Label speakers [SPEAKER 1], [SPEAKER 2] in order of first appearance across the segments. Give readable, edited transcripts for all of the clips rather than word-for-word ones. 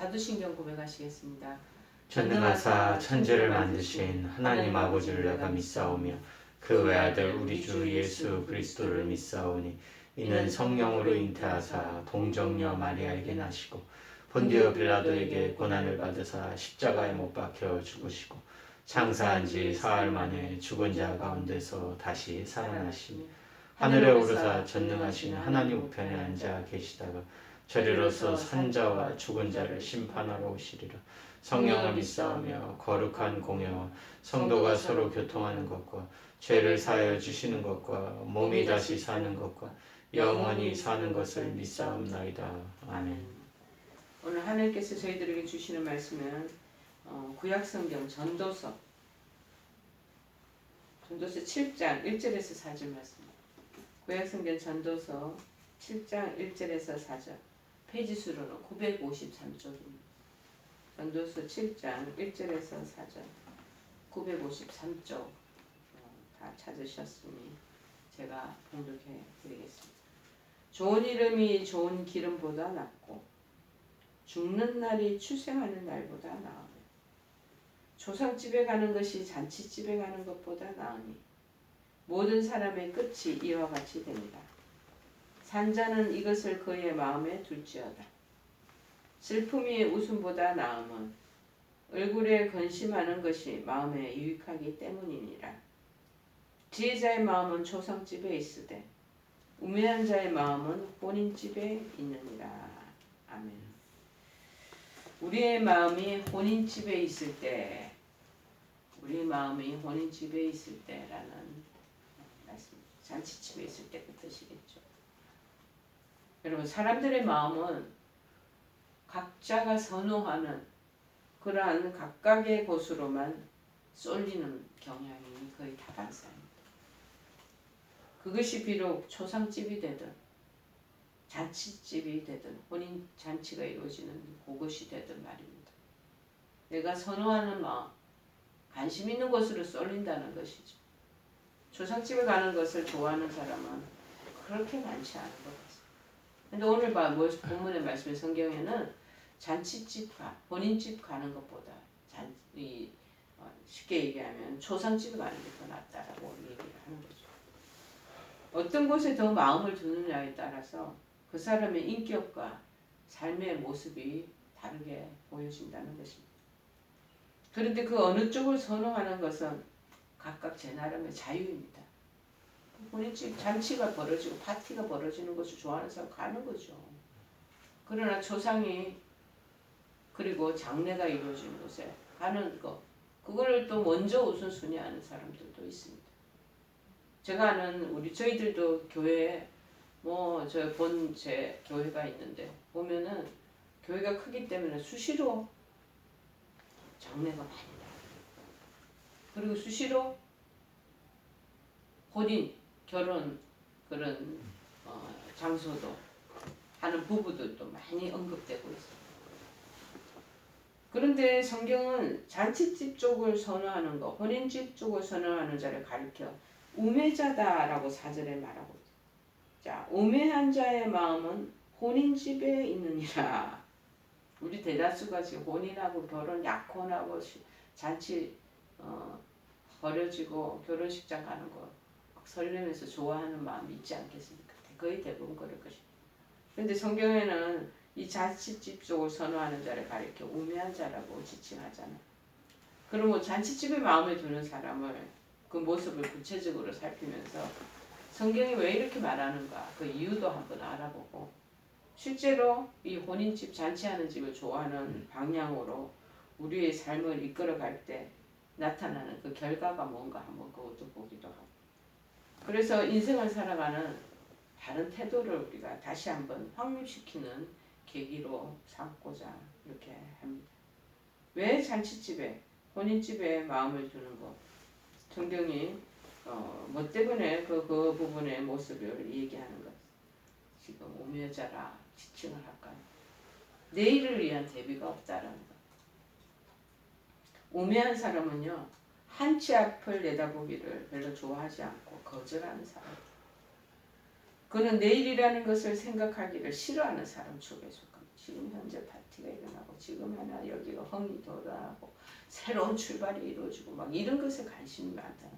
[SPEAKER 1] 사도신경 고백하시겠습니다.
[SPEAKER 2] 전능하사 천지를 만드신 하나님 아버지를 내가 믿사오며 그 외아들 우리 주 예수 그리스도를 믿사오니 이는 성령으로 잉태하사 동정녀 마리아에게 나시고 본디오 빌라도에게 고난을 받으사 십자가에 못 박혀 죽으시고 장사한 지 사흘 만에 죽은 자 가운데서 다시 살아나시며 하늘에 오르사 전능하신 하나님 우편에 앉아 계시다가 저리로서 산자와 죽은 자를 심판하러 오시리라. 성령을 믿사오며 거룩한 공예와 성도가 서로 교통하는 것과 죄를 사하여 주시는 것과 몸이 다시 사는 것과 영원히 사는 것을 믿사옵나이다. 아멘.
[SPEAKER 1] 오늘 하나님께서 저희들에게 주시는 말씀은 구약성경 전도서 7장 1절에서 4절 말씀입니다. 구약성경 전도서 7장 1절에서 4절, 페이지 수로는 953쪽입니다. 전도서 7장 1절에서 4절 953쪽 다 찾으셨으니 제가 봉독해 드리겠습니다. 좋은 이름이 좋은 기름보다 낫고 죽는 날이 출생하는 날보다 나으며 조상집에 가는 것이 잔치집에 가는 것보다 나으니 모든 사람의 끝이 이와 같이 됩니다. 산자는 이것을 그의 마음에 둘지어다. 슬픔이 웃음보다 나음은 얼굴에 근심하는 것이 마음에 유익하기 때문이니라. 지혜자의 마음은 조상집에 있으되 우매한 자의 마음은 혼인집에 있느니라. 아멘. 우리의 마음이 혼인집에 있을 때, 우리의 마음이 혼인집에 있을 때라는 말씀, 잔치집에 있을 때 그 뜻이겠죠. 여러분, 사람들의 마음은 각자가 선호하는 그러한 각각의 곳으로만 쏠리는 경향이 거의 다반사입니다. 그것이 비록 초상집이 되든 잔치집이 되든 혼인 잔치가 이루어지는 그것이 되든 말입니다. 내가 선호하는 마음, 관심 있는 곳으로 쏠린다는 것이죠. 초상집에 가는 것을 좋아하는 사람은 그렇게 많지 않은 것 같습니다. 근데 오늘 본문의 말씀의 성경에는 잔치집 혼인집 가는 것보다 쉽게 얘기하면 초상집에 가는 게 더 낫다라고 얘기를 하는 거죠. 어떤 곳에 더 마음을 두느냐에 따라서 그 사람의 인격과 삶의 모습이 다르게 보여진다는 것입니다. 그런데 그 어느 쪽을 선호하는 것은 각각 제 나름의 자유입니다. 혼인집 잔치가 벌어지고 파티가 벌어지는 것을 좋아하는 사람 가는 거죠. 그러나 초상이 그리고 장례가 이루어지는 곳에 가는 것, 그걸 또 먼저 우선순위하는 사람들도 있습니다. 제가 아는 저희들도 교회에 제 교회가 있는데 보면은 교회가 크기 때문에 수시로 장례가 많이 나요. 그리고 수시로 혼인, 결혼 그런 장소도 하는 부부들도 많이 언급되고 있습니다. 그런데 성경은 잔치집 쪽을 선호하는 것, 혼인집 쪽을 선호하는 자를 가리켜 우매자다라고 4절에 말하고 있습니다. 자, 우매한 자의 마음은 혼인집에 있느니라. 우리 대다수가 지금 혼인하고 결혼, 약혼하고 잔치 버려지고 결혼식장 가는 거 설레면서 좋아하는 마음이 있지 않겠습니까? 거의 대부분 그럴 것입니다. 그런데 성경에는 이 잔치집 쪽을 선호하는 자를 가리켜 우매한 자라고 지칭하잖아요. 그러면 잔치집에 마음에 두는 사람을 그 모습을 구체적으로 살피면서 성경이 왜 이렇게 말하는가 그 이유도 한번 알아보고 실제로 이 혼인집 잔치하는 집을 좋아하는 방향으로 우리의 삶을 이끌어갈 때 나타나는 그 결과가 뭔가 한번 그것도 보기도 하고 그래서 인생을 살아가는 다른 태도를 우리가 다시 한번 확립시키는 계기로 삼고자 이렇게 합니다. 왜 잔치집에 혼인집에 마음을 두는 것 성경이 뭐 때문에 그 부분의 모습을 얘기하는 것 지금 우매자라 지칭을 할까요? 내일을 위한 대비가 없다라는 것. 우매한 사람은요 한치 앞을 내다보기를 별로 좋아하지 않고 거절하는 사람. 그는 내일이라는 것을 생각하기를 싫어하는 사람 쪽에 속합니다. 지금 현재 파티가 일어나고 지금 하나 여기가 흥이 돋아나고 새로운 출발이 이루어지고 막 이런 것에 관심이 많다.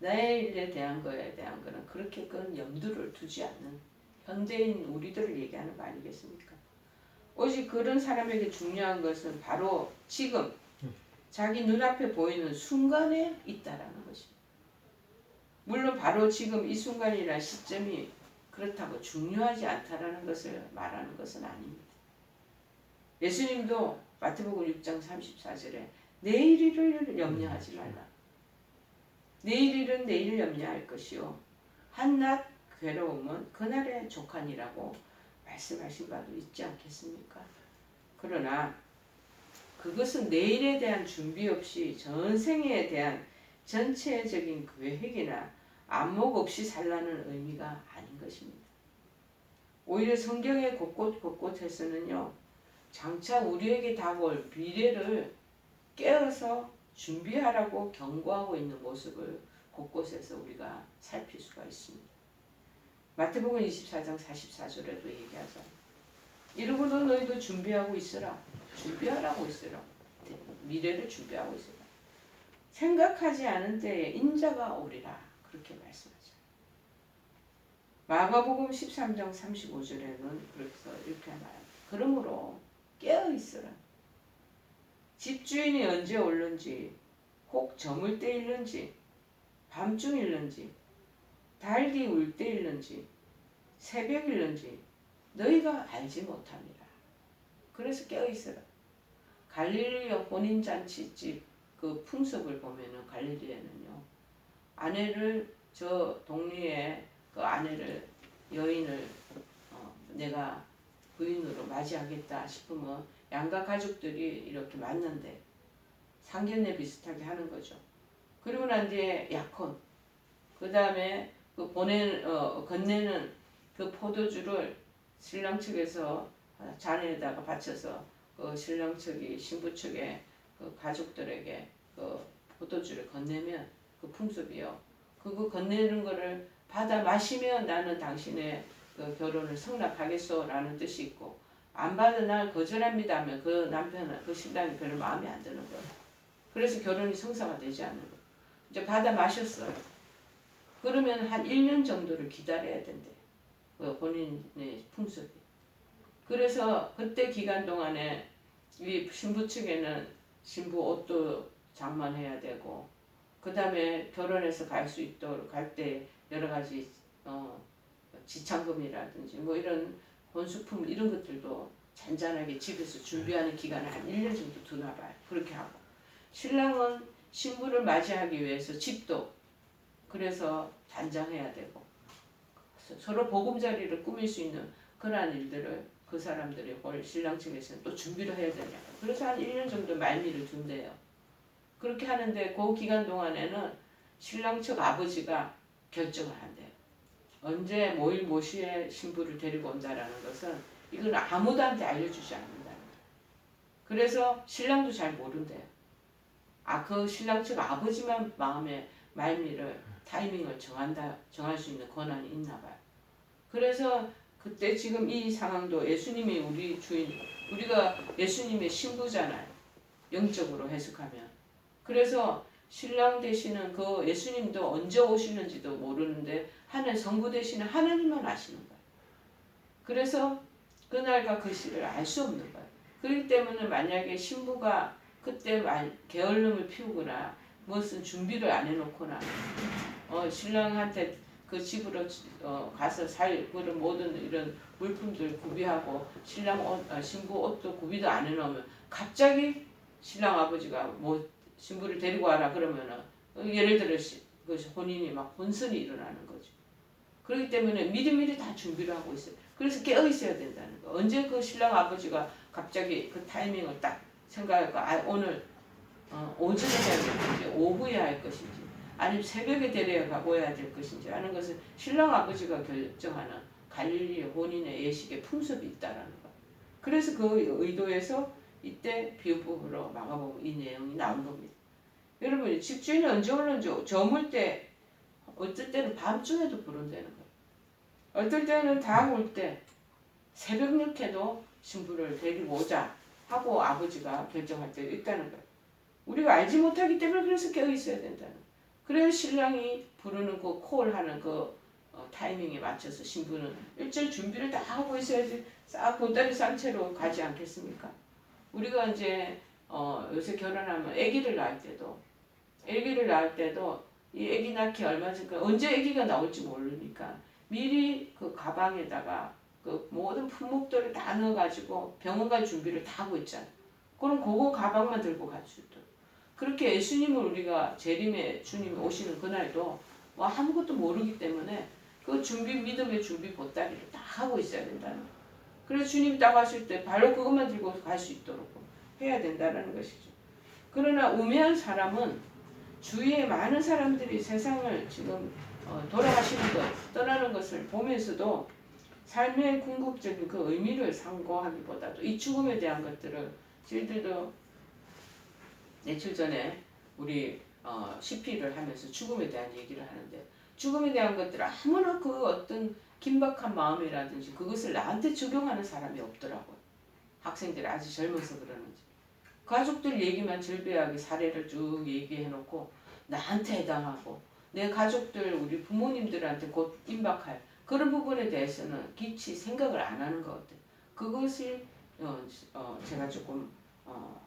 [SPEAKER 1] 내일에 대한 거에 대한 거는 그렇게 큰 염두를 두지 않는 현대인 우리들을 얘기하는 거 아니겠습니까? 오직 그런 사람에게 중요한 것은 바로 지금 자기 눈앞에 보이는 순간에 있다라는 것입니다. 물론 바로 지금 이 순간이라는 시점이 그렇다고 중요하지 않다라는 것을 말하는 것은 아닙니다. 예수님도 마태복음 6장 34절에 내일 일을 염려하지 말라. 내일 일은 내일 염려할 것이요 한낱 괴로움은 그날의 족하니라고 말씀하신 바도 있지 않겠습니까? 그러나 그것은 내일에 대한 준비 없이 전생에 대한 전체적인 계획이나 안목 없이 살라는 의미가 아닌 것입니다. 오히려 성경의 곳곳에서는요, 장차 우리에게 다가올 미래를 깨어서 준비하라고 경고하고 있는 모습을 곳곳에서 우리가 살필 수가 있습니다. 마태복음 24장 44절에도 얘기하죠. 이러고도 너희도 준비하고 있으라. 준비하라고 있으라. 미래를 준비하고 있으라. 생각하지 않은 때에 인자가 오리라. 그렇게 말씀하죠. 마가복음 13장 35절에는 그래서 이렇게 말합니다. 그러므로 깨어 있으라. 집주인이 언제 올는지 혹 저물 때일는지 밤중일는지 달기 울 때일는지 새벽일는지 너희가 알지 못합니다. 그래서 깨어있으라. 갈릴리 혼인잔치집 그 풍습을 보면은 갈릴리에는요, 아내를 저 동리에 그 아내를 여인을 내가 부인으로 맞이하겠다 싶으면 양가 가족들이 이렇게 맞는데 상견례 비슷하게 하는 거죠. 그리고 난 뒤에 약혼, 그 다음에 그 건네는 그 포도주를 신랑 측에서 잔에다가 받쳐서 그 신랑 측이 신부 측의 그 가족들에게 그 포도주를 건네면 그 풍습이요. 그거 건네는 거를 받아 마시면 나는 당신의 그 결혼을 성납하겠소라는 뜻이 있고, 안 받아 날 거절합니다 하면 그 남편은 그 신랑이 별로 마음에 안 드는 거예요. 그래서 결혼이 성사가 되지 않는 거예요. 이제 받아 마셨어요. 그러면 한 1년 정도를 기다려야 된대. 그 본인의 풍습이. 그래서 그때 기간 동안에 이 신부 측에는 신부 옷도 장만해야 되고, 그 다음에 결혼해서 갈 수 있도록 갈 때 여러 가지 지참금이라든지 뭐 이런 혼수품 이런 것들도 잔잔하게 집에서 준비하는 기간을 한 1년 정도 두나 봐요. 그렇게 하고, 신랑은 신부를 맞이하기 위해서 집도 그래서 단장해야 되고, 서로 보금자리를 꾸밀 수 있는 그러한 일들을 그 사람들이 신랑 측에서는 또 준비를 해야 되냐. 그래서 한 1년 정도 말미를 둔대요. 그렇게 하는데 그 기간 동안에는 신랑 측 아버지가 결정을 한대요. 언제 모일 모시에 신부를 데리고 온다라는 것은 이건 아무도한테 알려주지 않는다는 거예요. 그래서 신랑도 잘 모른대요. 그 신랑 측 아버지만 마음에 말미를 타이밍을 정할 수 있는 권한이 있나 봐요. 그래서 그때 지금 이 상황도 예수님이 우리 주인, 우리가 예수님의 신부잖아요. 영적으로 해석하면. 그래서 신랑 되시는 그 예수님도 언제 오시는지도 모르는데 하늘 성부 되시는 하나님만 아시는 거예요. 그래서 그날과 그 시를 알 수 없는 거예요. 그렇기 때문에 만약에 신부가 그때 게을름을 피우거나 무슨 준비를 안 해놓거나 신랑한테 그 집으로 가서 살 그런 모든 이런 물품들 구비하고 신부 옷도 구비도 안 해놓으면 갑자기 신랑 아버지가 뭐 신부를 데리고 와라 그러면은 예를 들어 그 혼인이 막 혼선이 일어나는 거죠. 그렇기 때문에 미리미리 다 준비를 하고 있어요. 그래서 깨어 있어야 된다는 거. 언제 그 신랑 아버지가 갑자기 그 타이밍을 딱 생각할까? 오늘 오전에 해야 될 것인지 오후에 할 것인지 아니면 새벽에 데려가고 해야 될 것인지 하는 것을 신랑 아버지가 결정하는 갈릴리 혼인의 예식의 풍습이 있다라는 거. 그래서 그 의도에서 이때 비유법으로 마가복음 이 내용이 나온 겁니다. 여러분, 집주인이 언제 오는지 저물 때, 어떨 때는 밤중에도 부른다는 거예요. 어떨 때는 다 올 때, 새벽 늦게도 신부를 데리고 오자 하고 아버지가 결정할 때도 있다는 거예요. 우리가 알지 못하기 때문에 그래서 깨어 있어야 된다는 거예요. 그래서 신랑이 부르는 그 콜하는 그 타이밍에 맞춰서 신부는 일절 준비를 다 하고 있어야지 싹 보따리 싼 채로 가지 않겠습니까? 우리가 이제 요새 결혼하면 아기를 낳을 때도 이 아기 낳기 얼마 전까 언제 아기가 나올지 모르니까 미리 그 가방에다가 그 모든 품목들을 다 넣어가지고 병원 갈 준비를 다 하고 있잖아. 그럼 그거 가방만 들고 갈 수 있도록. 그렇게 예수님을 우리가 재림에 주님이 오시는 그날도 뭐 아무것도 모르기 때문에 그 준비 믿음의 준비 보따리를 다 하고 있어야 된다는 거예요. 그래서 주님이 딱 왔을 때 바로 그것만 들고 갈 수 있도록 해야 된다는 것이죠. 그러나 우매한 사람은 주위에 많은 사람들이 세상을 지금 돌아가시는 것, 떠나는 것을 보면서도 삶의 궁극적인 그 의미를 상고하기보다도 이 죽음에 대한 것들을 저희들도 며칠 전에 우리 CP를 하면서 죽음에 대한 얘기를 하는데 죽음에 대한 것들을 아무나 그 어떤 긴박한 마음이라든지 그것을 나한테 적용하는 사람이 없더라고요. 학생들이 아주 젊어서 그러는지. 가족들 얘기만 절비하게 사례를 쭉 얘기해놓고 나한테 해당하고 내 가족들 우리 부모님들한테 곧 임박할 그런 부분에 대해서는 깊이 생각을 안 하는 것 같아요. 그것이 제가 조금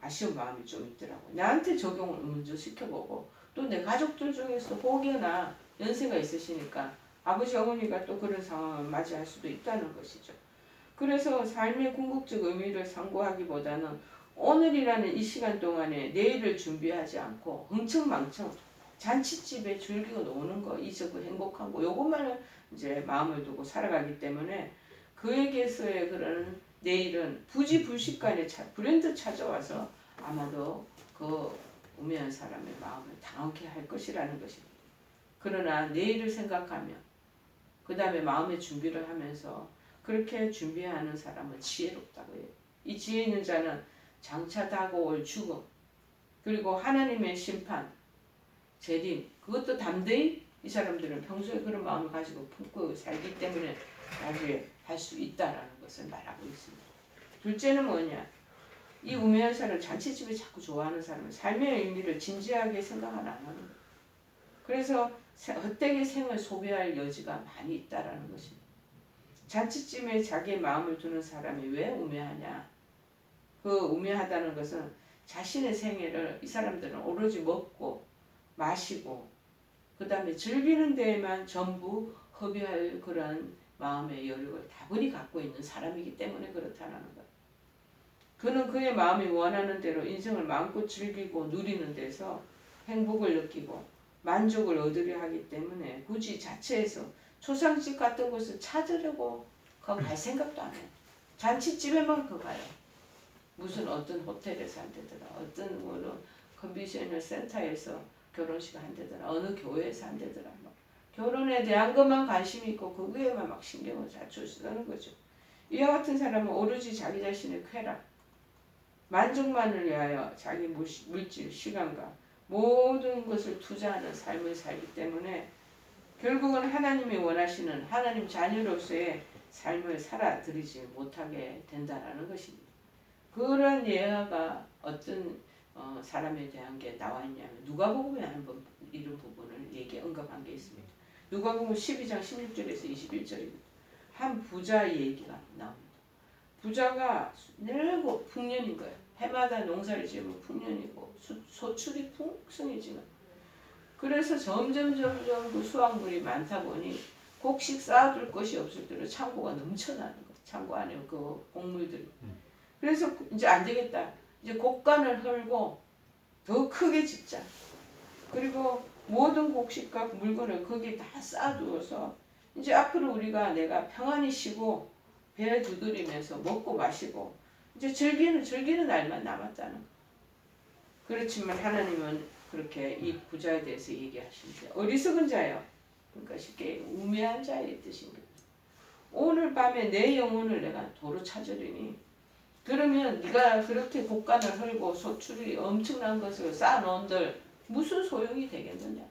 [SPEAKER 1] 아쉬운 마음이 좀 있더라고요. 나한테 적용을 먼저 시켜보고 또 내 가족들 중에서 혹여나 연세가 있으시니까 아버지 어머니가 또 그런 상황을 맞이할 수도 있다는 것이죠. 그래서 삶의 궁극적 의미를 상고하기보다는 오늘이라는 이 시간 동안에 내일을 준비하지 않고 흥청망청 잔치집에 즐기고 노는 거 잊고 행복한 거 요것만을 이제 마음을 두고 살아가기 때문에 그에게서의 그런 내일은 부지불식간에 불현듯 찾아와서 아마도 그 우매한 사람의 마음을 당황케 할 것이라는 것입니다. 그러나 내일을 생각하며 그 다음에 마음의 준비를 하면서 그렇게 준비하는 사람은 지혜롭다고 해요. 이 지혜 있는 자는 장차 다가올 죽음 그리고 하나님의 심판 재림 그것도 담대히 이 사람들은 평소에 그런 마음을 가지고 품고 살기 때문에 나중에 할 수 있다라는 것을 말하고 있습니다. 둘째는 뭐냐? 이 우매한 사람 잔치집을 자꾸 좋아하는 사람은 삶의 의미를 진지하게 생각 안 하는 거예요. 그래서 헛되게 생을 소비할 여지가 많이 있다라는 것입니다. 잔치집에 자기의 마음을 두는 사람이 왜 우매하냐? 그 우매하다는 것은 자신의 생애를 이 사람들은 오로지 먹고 마시고 그 다음에 즐기는 데에만 전부 허비할 그런 마음의 여력을 다분히 갖고 있는 사람이기 때문에 그렇다는 것. 그는 그의 마음이 원하는 대로 인생을 마음껏 즐기고 누리는 데서 행복을 느끼고 만족을 얻으려 하기 때문에 굳이 자체에서 초상집 같은 곳을 찾으려고 거기 갈 생각도 안 해요. 잔치집에만 가요. 무슨 어떤 호텔에서 한다더라 어떤 뭐 컨벤션 센터에서 결혼식 한다더라 어느 교회에서 한다더라 결혼에 대한 것만 관심이 있고 그거에만 막 신경을 자주 쓰는 거죠. 이와 같은 사람은 오로지 자기 자신의 쾌락 만족만을 위하여 자기 물질 시간과 모든 것을 투자하는 삶을 살기 때문에 결국은 하나님이 원하시는 하나님 자녀로서의 삶을 살아들이지 못하게 된다는 것입니다. 그런 예화가 어떤 사람에 대한 게 나와 있냐면 누가복음에 한번 이런 부분을 언급한 게 있습니다. 누가복음 12장 16절에서 21절입니다. 한 부자 얘기가 나옵니다. 부자가 늙고 풍년인 거예요. 해마다 농사를 지으면 풍년이고 소출이 풍성해지는. 그래서 점점 그 수확물이 많다 보니 곡식 쌓아둘 것이 없을 때로 창고가 넘쳐나는 거예요. 창고 안에 그 곡물들이. 그래서 이제 안 되겠다. 이제 곡간을 헐고 더 크게 짓자. 그리고 모든 곡식과 물건을 거기에 다 쌓아두어서 이제 앞으로 내가 평안히 쉬고 배 두드리면서 먹고 마시고 이제 즐기는 날만 남았다는 거. 그렇지만 하나님은 그렇게 이 부자에 대해서 얘기하시는데 어리석은 자요. 그러니까 쉽게 우매한 자의 뜻입니다. 오늘 밤에 내 영혼을 내가 도로 찾으리니 그러면 네가 그렇게 곡간을 헐고 소출이 엄청난 것을 쌓아놓은들 무슨 소용이 되겠느냐.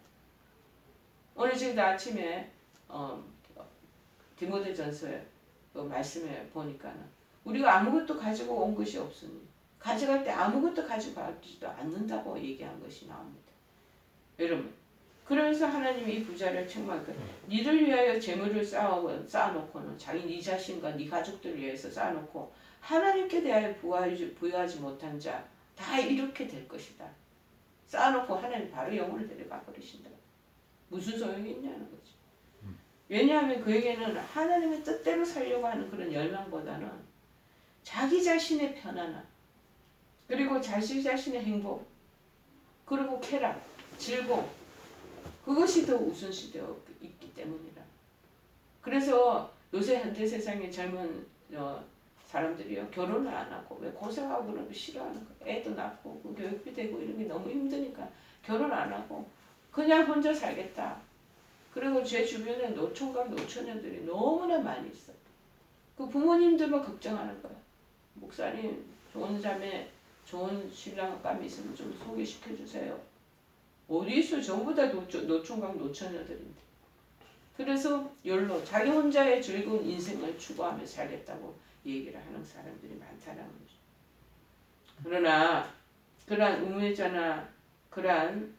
[SPEAKER 1] 오늘 지금 아침에 디모데전서에 그 말씀에 보니까는 우리가 아무것도 가지고 온 것이 없으니 가져갈 때 아무것도 가지고 가지도 않는다고 얘기한 것이 나옵니다. 여러분, 그러면서 하나님이 이 부자를 책망하고 니를 위하여 재물을 쌓아놓고는 자기 네 자신과 네 가족들을 위해서 쌓아놓고 하나님께 대하여 부여하지 못한 자 다 이렇게 될 것이다. 쌓아놓고 하나님 바로 영혼을 데려가 버리신다. 무슨 소용이 있냐는 거지. 왜냐하면 그에게는 하나님의 뜻대로 살려고 하는 그런 열망보다는 자기 자신의 편안함, 그리고 자기 자신의 행복, 그리고 쾌락, 즐거움, 그것이 더 우선시되어 있기 때문이라. 그래서 요새 현대 세상의 젊은 사람들이요, 결혼을 안 하고 왜 고생하고 그런 거 싫어하는 거, 애도 낳고 그 교육비 되고 이런 게 너무 힘드니까 결혼 안 하고 그냥 혼자 살겠다. 그리고 제 주변에 노총각 노처녀들이 너무나 많이 있어. 그 부모님들만 걱정하는 거야. 목사님, 좋은 자매, 좋은 신랑감이 있으면 좀 소개시켜 주세요. 어디 있어? 전부 다 노총각 노처녀들인데. 그래서 열로 자기 혼자의 즐거운 인생을 추구하며 살겠다고 얘기를 하는 사람들이 많다는 거죠. 그러나 그러한 우매자나 그러한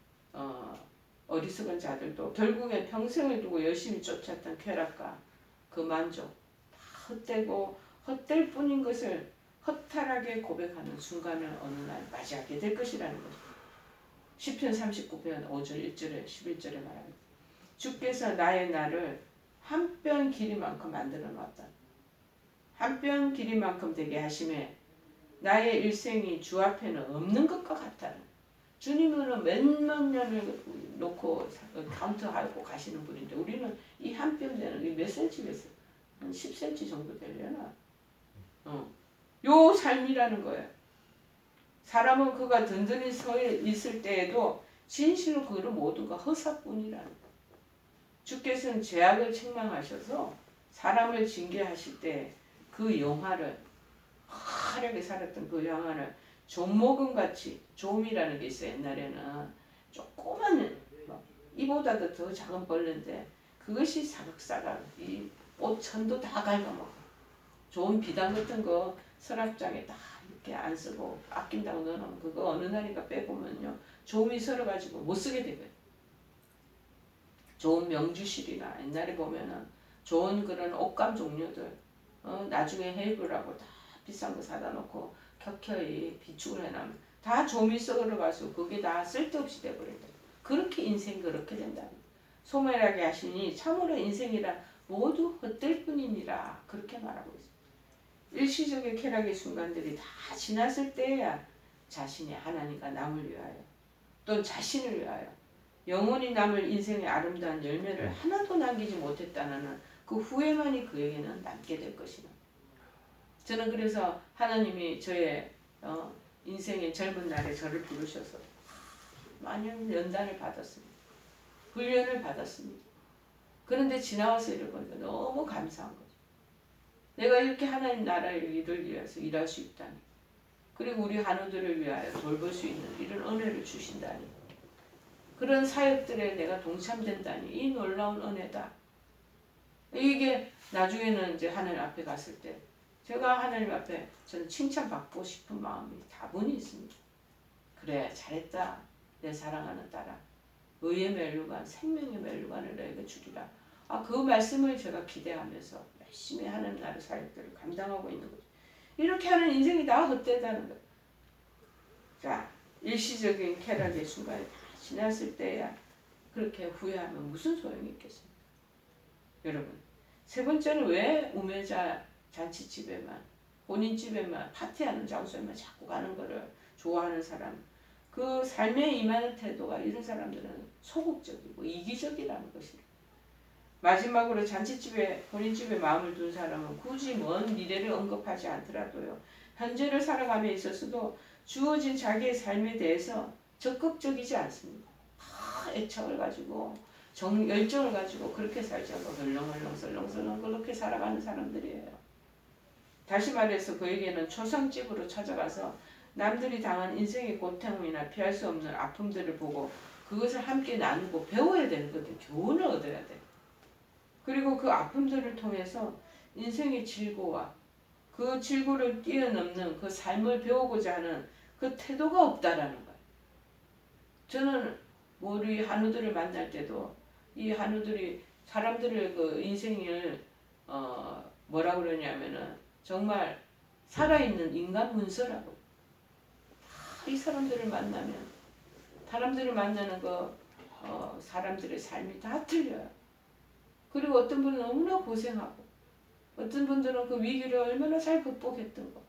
[SPEAKER 1] 어리석은 자들도 결국에 평생을 두고 열심히 쫓았던 쾌락과 그 만족 다 헛되고 헛될 뿐인 것을 허탈하게 고백하는 순간을 어느 날 맞이하게 될 것이라는 거죠. 시편 39편 5절 1절에 11절에 말합니다. 주께서 나의 날을 한 뼘 길이만큼 만들어 놨다. 한 뼘 길이만큼 되게 하심에 나의 일생이 주 앞에는 없는 것과 같다. 주님은 몇만 년을 놓고 카운트하고 가시는 분인데 우리는 이 한 뼘 되는 몇 센치겠어? 한 10cm 정도 되려나? 요 삶이라는 거예요. 사람은 그가 든든히 서 있을 때에도 진실로 그를 모두가 허사뿐이라는 거예요. 주께서는 죄악을 책망하셔서 사람을 징계하실 때 그 영화를 화려하게 살았던 그 영화를 좀목음같이, 좀이라는 게 있어요. 옛날에는 조그만 이보다도 더 작은 벌레인데 그것이 사각사각 이 옷천도 다 갉아먹어. 좋은 비단 같은 거 서랍장에 다 이렇게 안 쓰고 아낀다고 넣어놓으면 그거 어느 날인가 빼보면요 좀이 썰어가지고 못 쓰게 되거든요. 좋은 명주실이나 옛날에 보면은 좋은 그런 옷감 종류들 나중에 해입으라고 다 비싼 거 사다 놓고 켜켜이 비축을 해놓으면 다 좀이 썩어가지고 그게 다 쓸데없이 돼버린다. 그렇게 인생 그렇게 된다. 소멸하게 하시니 참으로 인생이라 모두 헛될 뿐이니라 그렇게 말하고 있습니다. 일시적인 쾌락의 순간들이 다 지났을 때야 자신이 하나님과 남을 위하여 또는 자신을 위하여 영원히 남을 인생의 아름다운 열매를 하나도 남기지 못했다는 그 후회만이 그에게는 남게 될 것이다. 저는 그래서 하나님이 저의 인생의 젊은 날에 저를 부르셔서 많은 연단을 받았습니다. 훈련을 받았습니다. 그런데 지나와서 이를 보니까 너무 감사한 거죠. 내가 이렇게 하나님 나라의 일을 위해서 일할 수 있다니, 그리고 우리 한우들을 위하여 돌볼 수 있는 이런 은혜를 주신다니, 그런 사역들에 내가 동참된다니 이 놀라운 은혜다. 이게 나중에는 이제 하나님 앞에 갔을 때 제가 하나님 앞에 저는 칭찬받고 싶은 마음이 다분히 있습니다. 그래 잘했다 내 사랑하는 딸아, 의의 멸류관 생명의 멸류관을 너에게 주리라. 그 말씀을 제가 기대하면서 열심히 하는 나의 사역들을 감당하고 있는 거죠. 이렇게 하는 인생이 다 헛되다는 거예요. 자, 일시적인 쾌락의 순간이 다 지났을 때야 그렇게 후회하면 무슨 소용이 있겠습니까? 여러분, 세 번째는 왜 우매자 잔치집에만, 본인 집에만, 파티하는 장소에만 자꾸 가는 거를 좋아하는 사람, 그 삶에 임하는 태도가 이런 사람들은 소극적이고 이기적이라는 것이다. 마지막으로 잔치집에, 본인 집에 마음을 둔 사람은 굳이 먼 미래를 언급하지 않더라도요, 현재를 살아감에 있어서도 주어진 자기의 삶에 대해서 적극적이지 않습니다. 애착을 가지고 열정을 가지고 그렇게 살지 않고 설렁설렁 그렇게 살아가는 사람들이에요. 다시 말해서 그에게는 초상집으로 찾아가서 남들이 당한 인생의 고통이나 피할 수 없는 아픔들을 보고 그것을 함께 나누고 배워야 되는 거거든요. 교훈을 얻어야 돼. 그리고 그 아픔들을 통해서 인생의 즐거움과 그 그 질고를 뛰어넘는 그 삶을 배우고자 하는 그 태도가 없다라는 거예요. 저는 우리 한우들을 만날 때도 이 한우들이 사람들을 그 인생을 뭐라 그러냐면은 정말 살아있는 인간 문서라고. 이 사람들을 만나면 사람들을 만나는 사람들의 삶이 다 틀려요. 그리고 어떤 분은 너무나 고생하고 어떤 분들은 그 위기를 얼마나 잘 극복했던 거.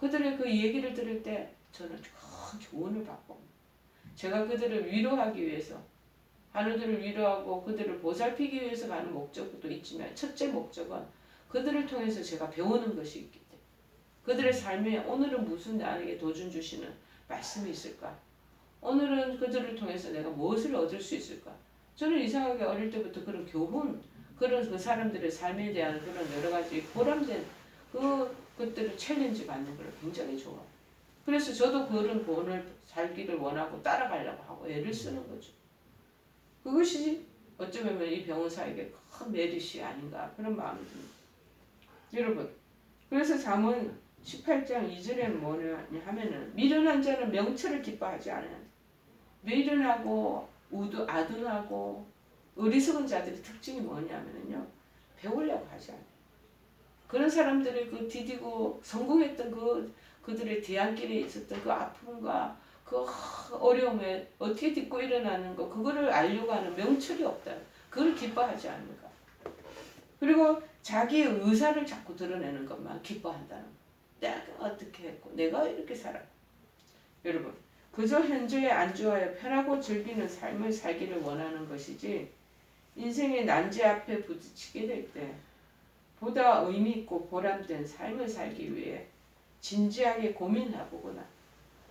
[SPEAKER 1] 그들의 그 얘기를 들을 때 저는 큰 교훈을 받고 제가 그들을 위로하기 위해서 한우들을 위로하고 그들을 보살피기 위해서 가는 목적도 있지만 첫째 목적은 그들을 통해서 제가 배우는 것이 있기 때문에 그들의 삶에 오늘은 무슨 나에게 도전 주시는 말씀이 있을까? 오늘은 그들을 통해서 내가 무엇을 얻을 수 있을까? 저는 이상하게 어릴 때부터 그런 교훈, 그런 그 사람들의 삶에 대한 그런 여러 가지 보람된 그것들을 챌린지 받는 걸 굉장히 좋아해요. 그래서 저도 그런 본을 살기를 원하고 따라가려고 하고 애를 쓰는 거죠. 그것이 어쩌면 이 병원사에게 큰 메리시 아닌가 그런 마음이 듭니다. 여러분, 그래서 잠언 18장 2절에는 뭐냐 하면은 미련한 자는 명철을 기뻐하지 않아요. 미련하고 아둔하고 어리석은 자들의 특징이 뭐냐면요, 배우려고 하지 않아요. 그런 사람들이 그 디디고 성공했던 그들의 뒤안길에 있었던 그 아픔과 그 어려움에 어떻게 딛고 일어나는 거, 그거를 알려고 하는 명철이 없다. 그걸 기뻐하지 않는가. 그리고 자기의 의사를 자꾸 드러내는 것만 기뻐한다는 거. 내가 어떻게 했고 내가 이렇게 살아. 여러분, 그저 현재에 안주하여 편하고 즐기는 삶을 살기를 원하는 것이지 인생의 난제 앞에 부딪히게 될 때 보다 의미 있고 보람된 삶을 살기 위해 진지하게 고민해보거나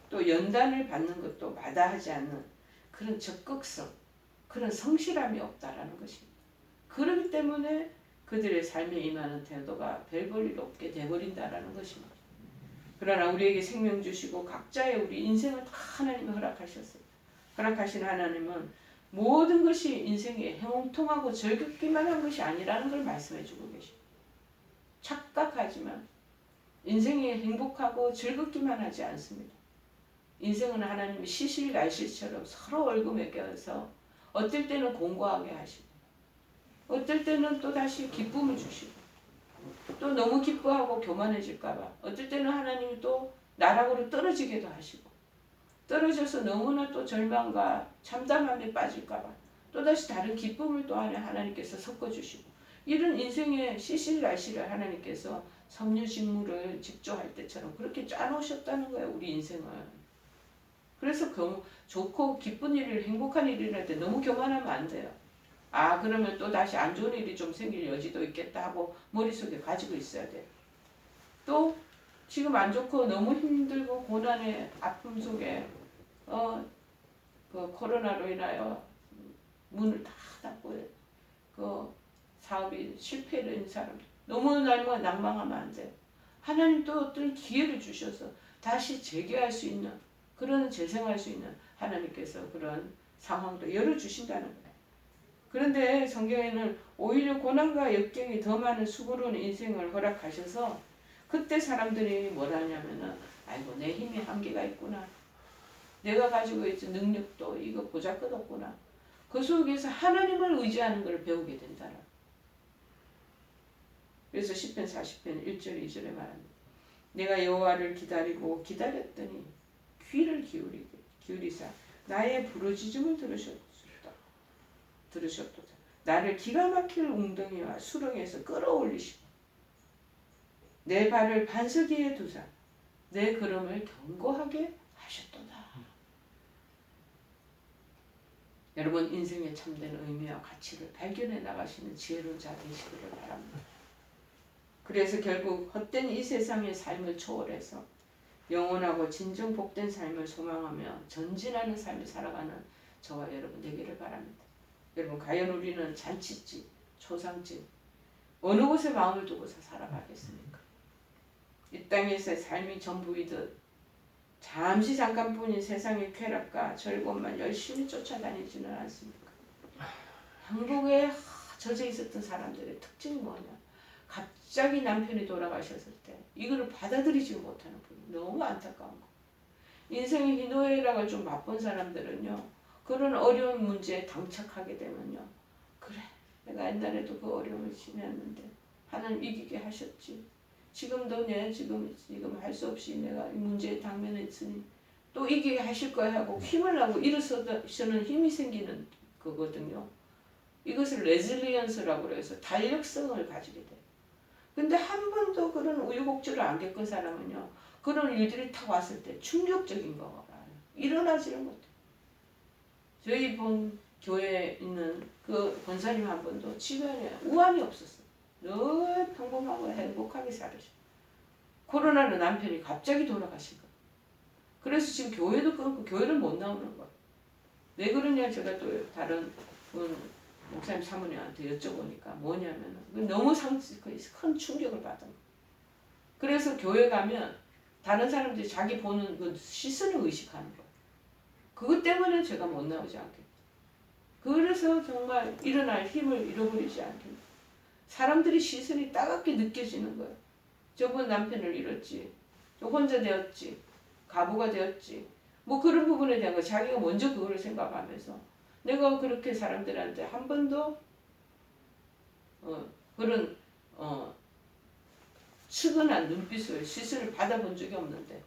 [SPEAKER 1] 또 연단을 받는 것도 마다하지 않는 그런 적극성, 그런 성실함이 없다라는 것입니다. 그렇기 때문에 그들의 삶에 임하는 태도가 별 볼 일 없게 돼버린다라는 것입니다. 그러나 우리에게 생명 주시고 각자의 우리 인생을 다 하나님이 허락하셨어요. 허락하신 하나님은 모든 것이 인생에 형통하고 즐겁기만 한 것이 아니라는 걸 말씀해 주고 계십니다. 착각하지만 인생이 행복하고 즐겁기만 하지 않습니다. 인생은 하나님이 시실날실처럼 서로 얽음에 껴서 어떨 때는 공고하게 하시고 어떨 때는 또다시 기쁨을 주시고 또 너무 기뻐하고 교만해질까봐 어떨 때는 하나님이 또 나락으로 떨어지게도 하시고 떨어져서 너무나 또 절망과 참담함에 빠질까봐 또다시 다른 기쁨을 또 안에 하나님께서 섞어주시고 이런 인생의 시실날실을 하나님께서 섭류직무를 직조할 때처럼 그렇게 짜놓으셨다는 거예요. 우리 인생을. 그래서 좋고 기쁜 일을 행복한 일이랄 때 너무 교만하면 안 돼요. 그러면 또 다시 안 좋은 일이 좀 생길 여지도 있겠다 하고 머릿속에 가지고 있어야 돼요. 또 지금 안 좋고 너무 힘들고 고난의 아픔 속에 그 코로나로 인하여 문을 다 닫고 그 사업이 실패된 사람들 너무 낭망하면 안 돼요. 하나님 또 어떤 기회를 주셔서 다시 재개할 수 있는 그런 재생할 수 있는 하나님께서 그런 상황도 열어주신다는 거예요. 그런데 성경에는 오히려 고난과 역경이 더 많은 수고로운 인생을 허락하셔서 그때 사람들이 뭘 하냐면은 아이고 내 힘이 한계가 있구나. 내가 가지고 있는 능력도 이거 보잘것없구나. 그 속에서 하나님을 의지하는 걸 배우게 된다. 그래서 시편 40편 1절 2절에 말합니다. 내가 여호와를 기다리고 기다렸더니 귀를 기울이사 나의 부르짖음을 들으셨도다. 나를 기가 막힐 웅덩이와 수렁에서 끌어올리시고 내 발을 반석 위에 두사 내 걸음을 견고하게 하셨도다. 여러분 인생의 참된 의미와 가치를 발견해 나가시는 지혜로운 자 되시기를 바랍니다. 그래서 결국 헛된 이 세상의 삶을 초월해서 영원하고 진정 복된 삶을 소망하며 전진하는 삶을 살아가는 저와 여러분 되기를 바랍니다. 여러분 과연 우리는 잔치집, 초상집 어느 곳에 마음을 두고서 살아가겠습니까? 이 땅에서의 삶이 전부이듯 잠시 잠깐뿐인 세상의 쾌락과 즐거움만 열심히 쫓아다니지는 않습니까? 한국에 젖어 있었던 사람들의 특징이 뭐냐? 갑자기 남편이 돌아가셨을 때 이거를 받아들이지 못하는 부분 너무 안타까운 거. 인생의 희노애락을 좀 맛본 사람들은요. 그런 어려운 문제에 당착하게 되면요. 그래 내가 옛날에도 그 어려움을 지냈는데 하나님 이기게 하셨지. 지금도 지금 할 수 없이 내가 이 문제에 당면했으니 또 이기게 하실 거야 하고 힘을 나고 일어서는 힘이 생기는 거거든요. 이것을 레질리언스라고 해서 탄력성을 가지게 돼요. 근데 한 번도 그런 우유곡절을 안 겪은 사람은요. 그런 일들이 탁 왔을 때 충격적인 거가 일어나지는 못해요. 저희 본 교회에 있는 그 권사님 한 분도 주변에 우환이 없었어요. 늘 평범하고 행복하게 살으셔. 코로나로 남편이 갑자기 돌아가신 거예요. 그래서 지금 교회도 끊고 교회를 못 나오는 거예요. 왜 그러냐 제가 또 다른 분 목사님 사모님한테 여쭤보니까 뭐냐면 너무 큰 충격을 받은 거예요. 그래서 교회 가면 다른 사람들이 자기 보는 그 시선을 의식하는 거예요. 그것 때문에 제가 못 나오지 않겠다. 그래서 정말 일어날 힘을 잃어버리지 않겠다. 사람들이 시선이 따갑게 느껴지는 거예요. 저분 남편을 잃었지. 저 혼자 되었지. 가부가 되었지. 뭐 그런 부분에 대한 거 자기가 먼저 그거를 생각하면서 내가 그렇게 사람들한테 한 번도 그런 측은한 눈빛을 시선을 받아본 적이 없는데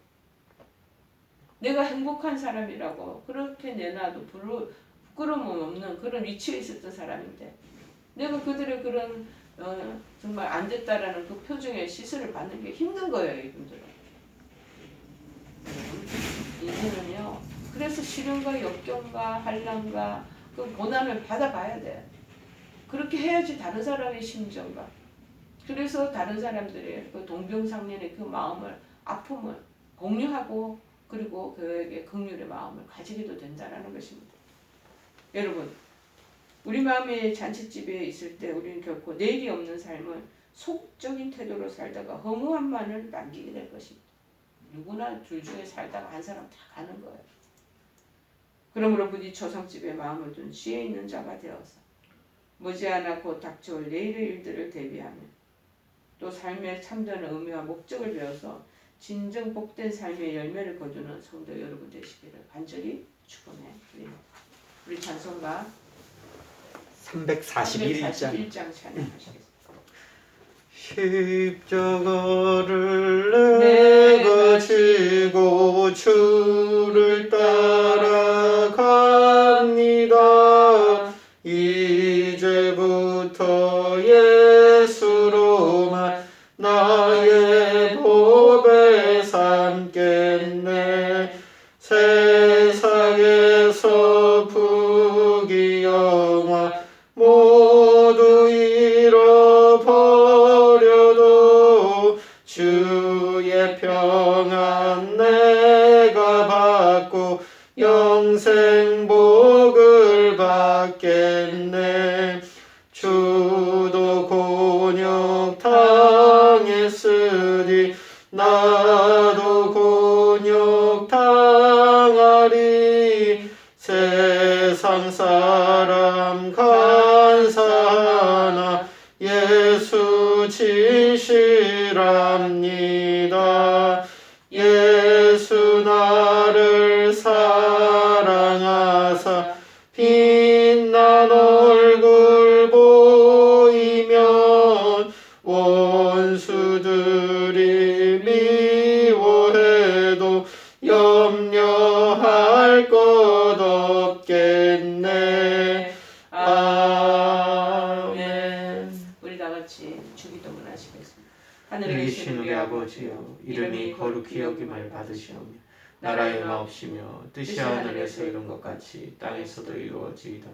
[SPEAKER 1] 내가 행복한 사람이라고 그렇게 내놔도 부끄러움 없는 그런 위치에 있었던 사람인데 내가 그들의 그런 정말 안 됐다라는 그 표정의 시선을 받는 게 힘든 거예요. 이분들은. 인생은요. 그래서 시련과 역경과 환난과 그 고난을 받아봐야 돼. 그렇게 해야지 다른 사람의 심정과 그래서 다른 사람들의 그 동병상련의 그 마음을 아픔을 공유하고 그리고 그에게 긍휼의 마음을 가지게도 된다는 것입니다. 여러분 우리 마음의 잔칫집에 있을 때 우리는 결코 내일이 없는 삶을 소극적인 태도로 살다가 허무함만을 남기게 될 것입니다. 누구나 둘 중에 살다가 한 사람 다 가는 거예요. 그러므로 부디 초상집에 마음을 둔 지혜 있는 자가 되어서 머지않아 곧 닥쳐올 내일의 일들을 대비하며 또 삶의 참된 의미와 목적을 배워서 진정 복된 삶의 열매를 거두는 성도 여러분 되시기를 간절히 축원해 드립니다. 우리 찬송가
[SPEAKER 2] 341장
[SPEAKER 1] 찬양하시겠습니다.
[SPEAKER 2] 십자가를 내가 지고 주를 따라갑니다. 이제부터 예수로만 나의 법에 삼겠네. 세상에서 부귀영화 모두 잃어버려도 주의 평안 내가 받고 영생 복을 받겠네. 주도 곤욕 당했으니 나도 곤욕 당하리. 세상 사람 간사하나 예수 진실합니다. 예수 나를 사랑하사 빛난 얼굴 보이면 원수들이 미워해도 염려할 것 없겠네. 아멘.
[SPEAKER 1] 우리 다 같이 주기도문 하시겠습니다. 하늘에
[SPEAKER 2] 계신 우리 아버지여, 이름이 거룩히 여김을 받으시오며 나라의 마옵시며 뜻이 하늘에서 이룬 것 같이 땅에서도 이루어지이다.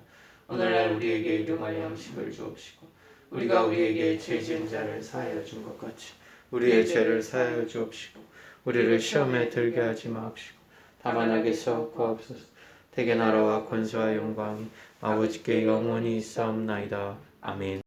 [SPEAKER 2] 오늘날 우리에게 일용할 양식을 주옵시고 우리가 우리에게 죄 지은 자를 사하여 준 것 같이 우리의 죄를 사하여 주옵시고 우리를 시험에 들게 하지 마옵시고 다만 악에서 구하옵소서. 대개 나라와 권세와 영광이 아버지께 영원히 있사옵나이다. 아멘.